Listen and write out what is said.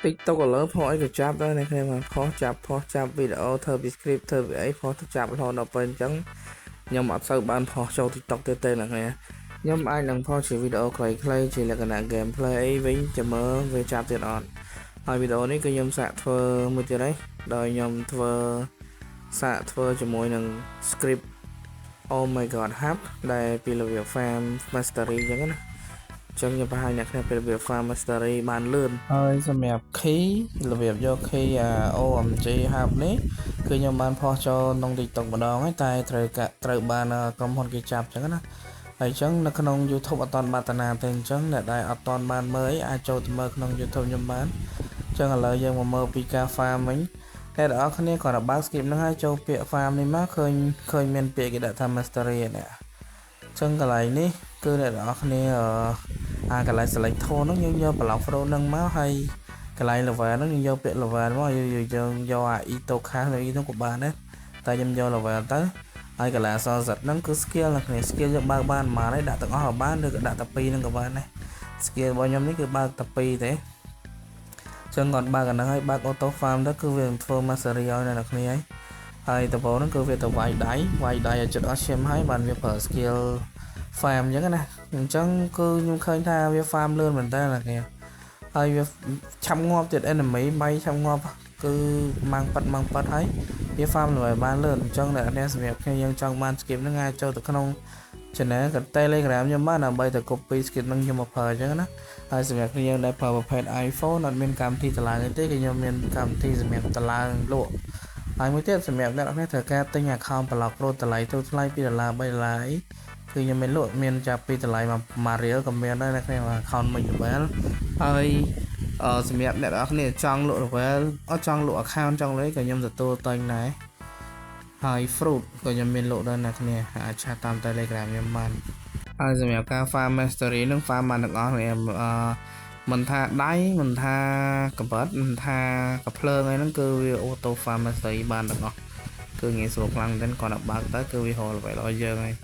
TikTok ឥឡូវផុសអីក៏ចាប់ដែរអ្នកគ្នាផុសចាប់វីដេអូធ្វើពី script ធ្វើពីអីផុសទៅចាប់រហូតដល់ពេលអញ្ចឹងខ្ញុំអត់សូវបានផុសចូល TikTok ទេអ្នកគ្នាខ្ញុំអាចនឹងផុសជាវីដេអូខ្លីៗជាលក្ខណៈ gameplay អីវិញចាំមើលវាចាប់ទៀតអត់ហើយវីដេអូនេះគឺខ្ញុំសាកធ្វើមួយទៀតហើយដោយខ្ញុំសាកធ្វើជាមួយនឹង script Oh my god hub ដែលពីរបៀប farm mastery អញ្ចឹងណាចឹងខ្ញុំបង្ហាញអ្នកគ្នាពីរបៀប farm mastery បានលឿនហើយសម្រាប់ key របៀបយក key OMG hub នេះគឺខ្ញុំបានផុសចូលក្នុង TikTok ម្ដងហើយតែត្រូវបានក្រុមហ៊ុនគេចាប់ចឹងណាហើយចឹងនៅក្នុង YouTube អត់តាន់បានតាណាទេអញ្ចឹងអ្នកដែលអត់តាន់បានមើលអាចចូលទៅមើលក្នុង YouTube ខ្ញុំបានចឹងឥឡូវយើងមកមើលពីការ farm វិញតែអ្នកនរគ្នាគាត់បើក skip ហ្នឹងហើយចូលពាក្យ farm នេះមកឃើញមានពាក្យគេដាក់ថា mastery នេះចឹងកន្លែងនេះគឺអ្នកនរគ្នាកន្លែង select tool ហ្នឹងយើងយក block flow ហ្នឹងមកហើយកន្លែង level ហ្នឹងយើងយកពាក្យ level មកយើងយកauto cast នៅហ្នឹងក៏បានដែរតែខ្ញុំយក level ទៅហើយកន្លែងអក្សរ Z ហ្នឹងគឺ skill អ្នកគ្នា skill យើងបើកបានប៉ុន្មានហើយដាក់ទាំងអស់ក៏បានឬក៏ដាក់តែ2ហ្នឹងក៏បានដែរ skill របស់ខ្ញុំនេះគឺបើកតែ2ទេចឹងគាត់បើកអាហ្នឹងហើយបើក auto farm ទៅគឺវាធ្វើ mastery ឲ្យអ្នកគ្នាហើយតើបងហ្នឹងគឺវាទៅវាយដៃឲ្យចិត្តអស់ឈាមហើយបានវាប្រើ skill farm អញ្ចឹងណាអញ្ចឹងគឺខ្ញុំឃើញថាវា farm លឿនមែនតើអ្នកគ្នាហើយវាឆាប់ងាប់ទៀត enemy បាយឆាប់ងាប់គឺម៉ាំងប៉ាត់ហើយវា farm លឿនបានលឿនអញ្ចឹងអ្នកនេះសម្រាប់ខ្ញុំយើងចង់បាន skip ហ្នឹងអាចចូលទៅក្នុង channel ក៏ Telegram ខ្ញុំបានដើម្បីទៅ copy skip ហ្នឹងខ្ញុំមកប្រើអញ្ចឹងណាហើយសម្រាប់គ្នាយើងដែលប្រើប្រភេទ iPhone អត់មានកម្មវិធីតម្លើងទេគឺខ្ញុំមានកម្មវិធីសម្រាប់តម្លើងលក់ហើយមួយទៀតសម្រាប់អ្នកនរត្រូវការទិញ account Block Pro តម្លៃទូថ្លៃ$2 $3គឺខ្ញុំមានលក់មានចាប់ពីតម្លៃ1 រៀលក៏មានដែរអ្នកគ្នា account មួយ level ហើយសម្រាប់អ្នកនរគ្នាចង់លក់ level អត់ចង់លក់ account ចង់លុយក៏ខ្ញុំទទួលទិញដែរហើយ fruit ក៏ខ្ញុំមានលក់ដែរអ្នកគ្នាអាចឆាតតាម Telegram ខ្ញុំបានហើយសម្រាប់ការ farm mastery នឹង farm បានទាំងអស់មិនថាដៃមិនថាកបិតមិនថាកភ្លើងអីហ្នឹងគឺវា auto farm mastery បានទាំងអស់គឺងាយស្រួលខ្លាំងមែនគាត់ដល់បើកទៅគឺវារក level ឲ្យយើងហើយ